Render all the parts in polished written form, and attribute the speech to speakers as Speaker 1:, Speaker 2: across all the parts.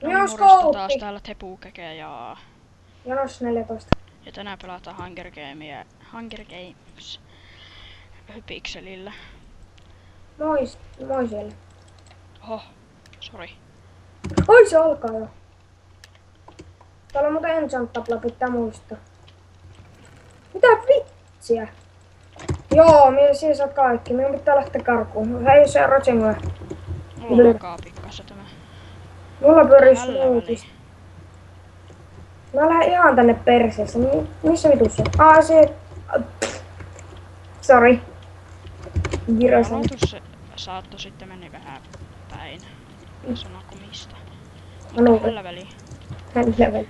Speaker 1: No
Speaker 2: Minä
Speaker 1: niin,
Speaker 2: on
Speaker 1: morjesta taas
Speaker 2: skouppi.
Speaker 1: täällä Tepukeke ja...
Speaker 2: Janos 14.
Speaker 1: Ja tänään pelataan Hunger Games Pixelillä.
Speaker 2: Moi siellä.
Speaker 1: Oho, sori.
Speaker 2: Oi se alkaa jo. Täällä on muuten enchant-tabla, pitää muistaa. Mitä vitsiä? Joo, minä siellä saa kaikki. Minun pitää lähteä karkuun. Hei se Rosengoa.
Speaker 1: Mulla lakaa pikkassa tämä.
Speaker 2: Mulla pyörii
Speaker 1: Tällä väliin.
Speaker 2: smoothis. Mä lähden ihan tänne perseessä. Missä vitussa? Se... Sori. Girosen.
Speaker 1: Aloitus se saattoi sitten mennä vähän päin. Sanoko mistä?
Speaker 2: Anu.
Speaker 1: Mutta tällä väliin.
Speaker 2: Level.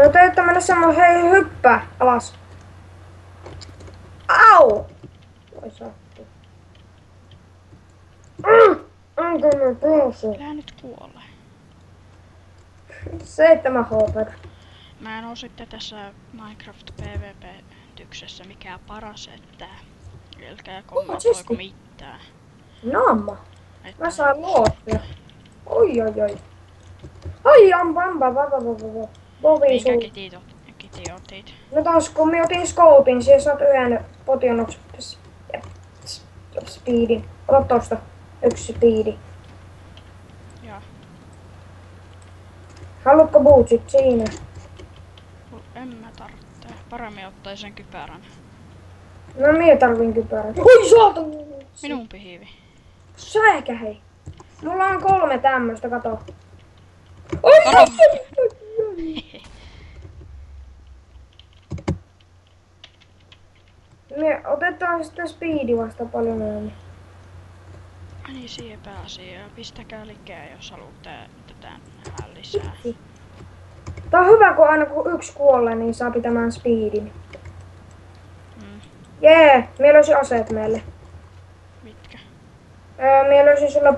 Speaker 2: No teitä mennä semmoinen, hei hyppää alas. Au! Voi sattua. Onko mä päässyt?
Speaker 1: Elää nyt kuolle.
Speaker 2: 7 HP.
Speaker 1: Mä en oo sitten tässä Minecraft PvP-tyksessä mikään paras, että älkää kommentoiko mitään.
Speaker 2: Naama.
Speaker 1: Että
Speaker 2: Mä saan luottia. Oi. Ai ampa. Bovi
Speaker 1: minkä
Speaker 2: sul.
Speaker 1: kiti otit?
Speaker 2: No taas kun mä otin scopein, siellä saat yhden potionnoksi speedin. Ota tosta. 1 speedi.
Speaker 1: Joo.
Speaker 2: Haluatko bootsit siinä?
Speaker 1: En mä tarvitse. Paremmin ottaisin kypärän.
Speaker 2: No minä tarvin kypärän. Oi saatan!
Speaker 1: Minun pihivi.
Speaker 2: Säikä hei. Mulla on 3 tämmöstä, kato. Oi!
Speaker 1: Varo!
Speaker 2: Me otetaan sitten speedi vasta paljon enemmän.
Speaker 1: Niin siihen pääsi ja pistäkää likää, jos haluatte tätä nähdä lisää.
Speaker 2: Tää on hyvä, kun aina kun yksi kuolee, niin saa pitämään speedin. Jee, mie löysin aseet meille.
Speaker 1: Mitkä?
Speaker 2: Mie löysin sulle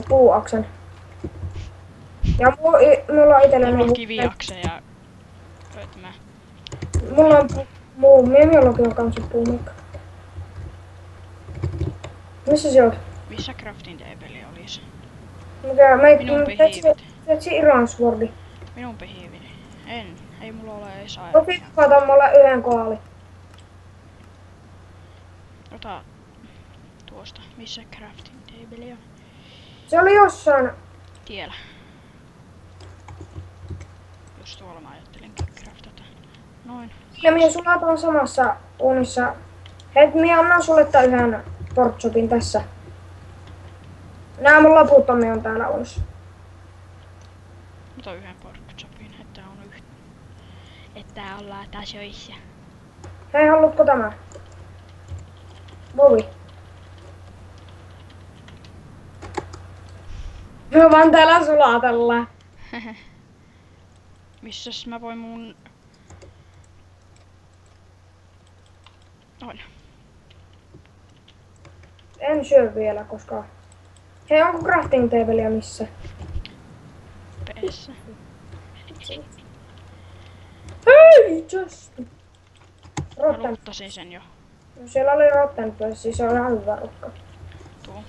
Speaker 2: puuaksen. Ja mulla on itellä
Speaker 1: Mulla on kiviakse ja... Mä...
Speaker 2: Mulla on minullakin on kanssa puumikka. Missä se oot?
Speaker 1: Missä crafting table olisi?
Speaker 2: Minun
Speaker 1: pihivit.
Speaker 2: Tetsi Iron Swordi.
Speaker 1: Minun pihivini. Ei mulla ole edes aikaa.
Speaker 2: Ota mulle yhden koali.
Speaker 1: Ota tuosta. Missä crafting table on?
Speaker 2: Se oli jossain.
Speaker 1: Tiellä. Just tuolla mä ajattelin craftata. Noin.
Speaker 2: Ja minä sulataan samassa uunissa. Hei, minä annan sulle tän yhden portsokin tässä. Nää mun loputtomia on täällä uunissa.
Speaker 1: Ota yhden porkchopin, että ollaan tasoissa.
Speaker 2: Hei, haluatko tämä? Bovi. Me vaan täällä sulatellaan.
Speaker 1: Missäs mä voin mun... Noin.
Speaker 2: En syö vielä, koska... Hei, onko crafting tableja missä?
Speaker 1: Peessä.
Speaker 2: Hei, just!
Speaker 1: Mä
Speaker 2: Rotten.
Speaker 1: luuttasin sen jo.
Speaker 2: No, siellä oli rotten pössi, se on ihan hyvä rukka.
Speaker 1: Tuo.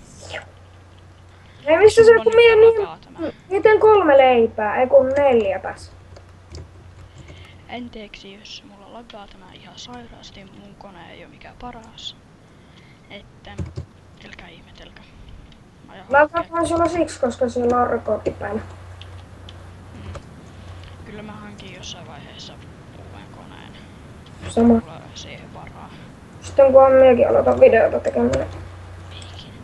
Speaker 2: Hei, missä se
Speaker 1: Mulla on
Speaker 2: kun
Speaker 1: nyt
Speaker 2: mie
Speaker 1: lakaa tämä.
Speaker 2: miten 3 leipää, ei kun 4 tässä.
Speaker 1: Anteeksi, jos mulla lagaa tämä ihan sairaasti, mun kone ei oo mikään paras. Että älkää ihmetelkö.
Speaker 2: Lagataan sulla siksi, koska siellä on rekordipäivä.
Speaker 1: Kyllä mä hankin jossain vaiheessa uuden koneen.
Speaker 2: Sama.
Speaker 1: Mulla ei siihen varaa.
Speaker 2: Sitten kun minäkin aloitan videota tekemään,
Speaker 1: Ikinä.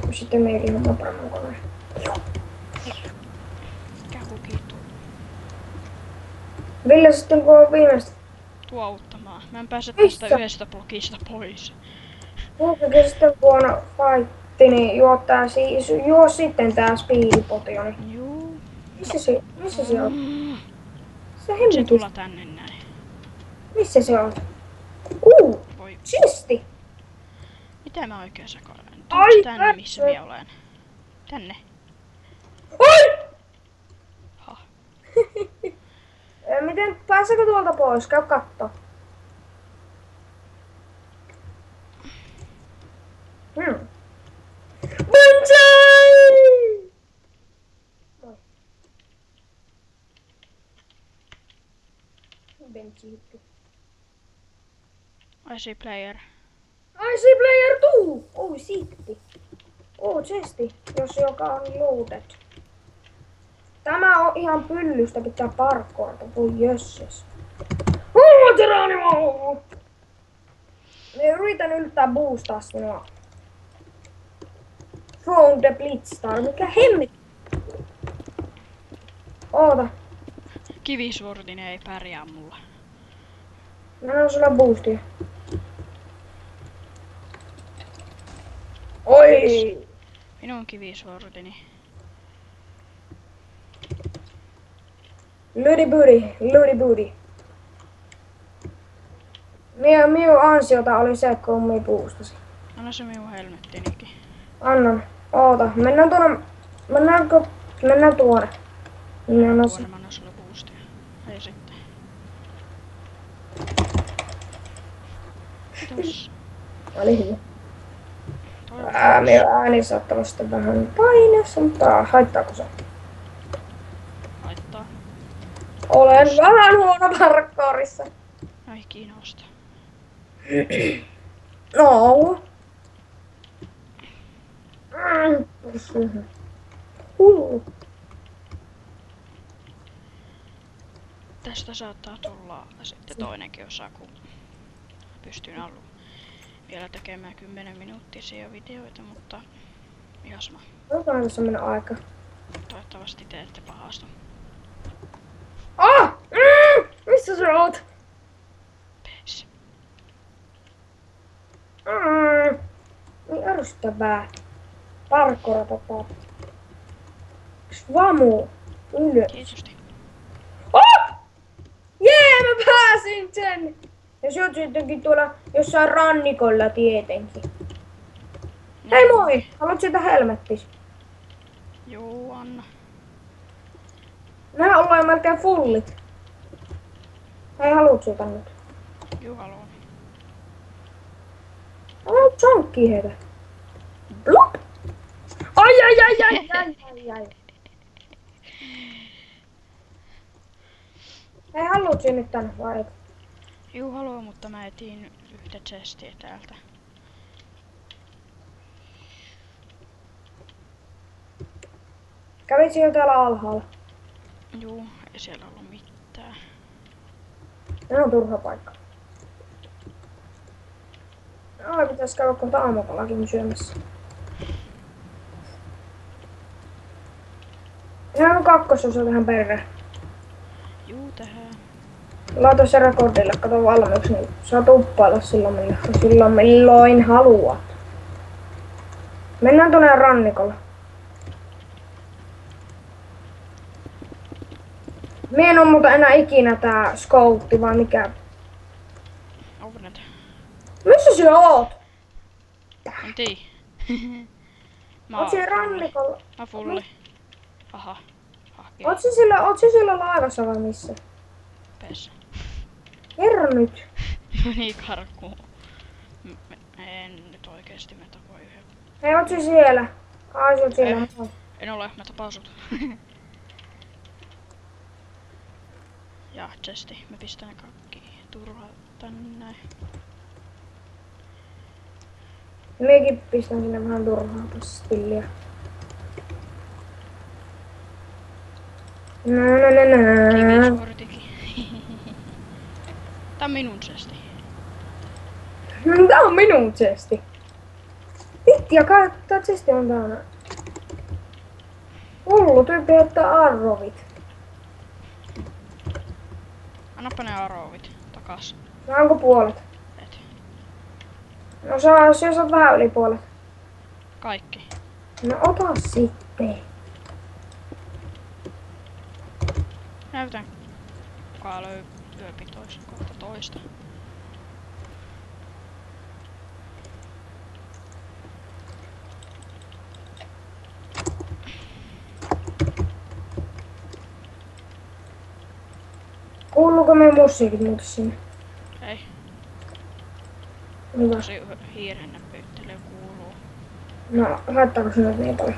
Speaker 2: kun sitten minäkin homma paremman koneen.
Speaker 1: Mikä kukin
Speaker 2: Ville sitten kun on viimeistä.
Speaker 1: tuo auttamaan. Mä en pääse
Speaker 2: Missä?
Speaker 1: tästä yhdestä blogista pois.
Speaker 2: Kuitenkin sitten kun on fightti, niin juo sitten tää speedipotio. Niin.
Speaker 1: Juu.
Speaker 2: Missä se on? Se
Speaker 1: Se
Speaker 2: hemmetis.
Speaker 1: tulla tänne näin.
Speaker 2: Missä se on?
Speaker 1: Voi.
Speaker 2: Siisti!
Speaker 1: Mitä mä oikein sekoilen?
Speaker 2: Ai,
Speaker 1: Tänne missä minä olen. Tänne.
Speaker 2: Oi!
Speaker 1: Ha.
Speaker 2: Miten pääseekö tuolta pois? Käy kattoo. Bonsai! siitti.
Speaker 1: I see player.
Speaker 2: I see player 2! Oh, siitti. Oh, chesti, jos joka on looted. Tämä on ihan pyllystä, pitää parkourata. Voi jösses. Oh, Geronimo! Me yritän yltää boostaa sinua. From the Blitzstar. Mikä hemmet? Oota.
Speaker 1: Kivisvortinen ei pärjää mulla.
Speaker 2: Mä annan sulle boostia. Oi!
Speaker 1: Minun kivisvortini.
Speaker 2: Ludi booty. Minun ansiota oli se, kun me boostasi.
Speaker 1: Anna se minun helmettinikin.
Speaker 2: Annan. Oota. Mennään tuonne. Mennään tuonne.
Speaker 1: Tuonne mä annan sulle boostia. Ei sitten. Kiitos.
Speaker 2: Oli hyvä. Minun ääni saattaa vasta vähän paineessa, mutta haittaako se?
Speaker 1: Haittaa.
Speaker 2: Olen vähän huono parkkourissa.
Speaker 1: Ei kiinnosta.
Speaker 2: No. Hullu.
Speaker 1: Tästä saattaa tulla sitten toinenkin osa, kun pystyn alun vielä tekemään 10 minuuttisia videoita, mutta ihan sama.
Speaker 2: Onkohan tässä mennyt aika?
Speaker 1: Toivottavasti te ette pahastu.
Speaker 2: Ah! Missä sä oot?
Speaker 1: Pees.
Speaker 2: Niin ärsyttävää. Parkourata täältä. Vamu. Ylös.
Speaker 1: Tietysti.
Speaker 2: Oh! Jee, mä pääsin sen! Ja se on sittenkin tuolla jossain rannikolla tietenkin. Hei moi! Haluat siitä helmettis?
Speaker 1: Juu, anna.
Speaker 2: Mehän ollaan melkein fullit. Hei, haluut sitä nyt?
Speaker 1: Juu, haluan.
Speaker 2: Haluut sonkkii heitä? Blup! Ai. Hei, haluut sinä nyt tänne vai?
Speaker 1: Juu, haluan, mutta mä etin yhtä chestiä täältä.
Speaker 2: Kävit siellä täällä alhaalla.
Speaker 1: Juu, ei siellä ollut mitään.
Speaker 2: Tämä on turha paikka. Ai, pitäis käydä kohta aamupalakin syömässä. Ihan kakkososa tähän perään.
Speaker 1: Juu, tähän.
Speaker 2: Laita se rekordille, kato valmiiksi, niin saa tuppailla silloin milloin haluat. Mennään tuonne rannikolle. Mie en oo muuta enää ikinä tää scoutti, vai mikä.
Speaker 1: Overnet.
Speaker 2: Missä sä oot?
Speaker 1: En tiedä.
Speaker 2: Oot siellä rannikolla?
Speaker 1: Mä fulli. Aha.
Speaker 2: Oot sä siellä laivassa vai missä?
Speaker 1: Pes.
Speaker 2: Kerro nyt.
Speaker 1: Meni karkuun. En nyt oikeesti mä tapoin yhden.
Speaker 2: Hei, oot sä siellä? Ai, sä oot siellä.
Speaker 1: En ole, mä tapaan sut. Ja chesti, mä pistän ne kaikki turhaa tänne näin.
Speaker 2: Miekin pistän sinne vähän turhaa pastillia.
Speaker 1: Kivisvuoritikin. Tää on minun chesti.
Speaker 2: Tää on minun chesti. Vittiä, tää chesti on täällä. Hullu tyyppi heittää arrovit.
Speaker 1: Annappa ne arovit takas.
Speaker 2: Saanko puolet?
Speaker 1: Et.
Speaker 2: No jos on vähän yli puolet.
Speaker 1: Kaikki.
Speaker 2: No ota sitten.
Speaker 1: Näytän kuka löypi toisen kohta toista.
Speaker 2: Kuuluuko meidän musiikit muuten sinne?
Speaker 1: Ei.
Speaker 2: Hyvä.
Speaker 1: Tosi hiirennä pyyttely kuuluu.
Speaker 2: No, haittaako sinut niin paljon?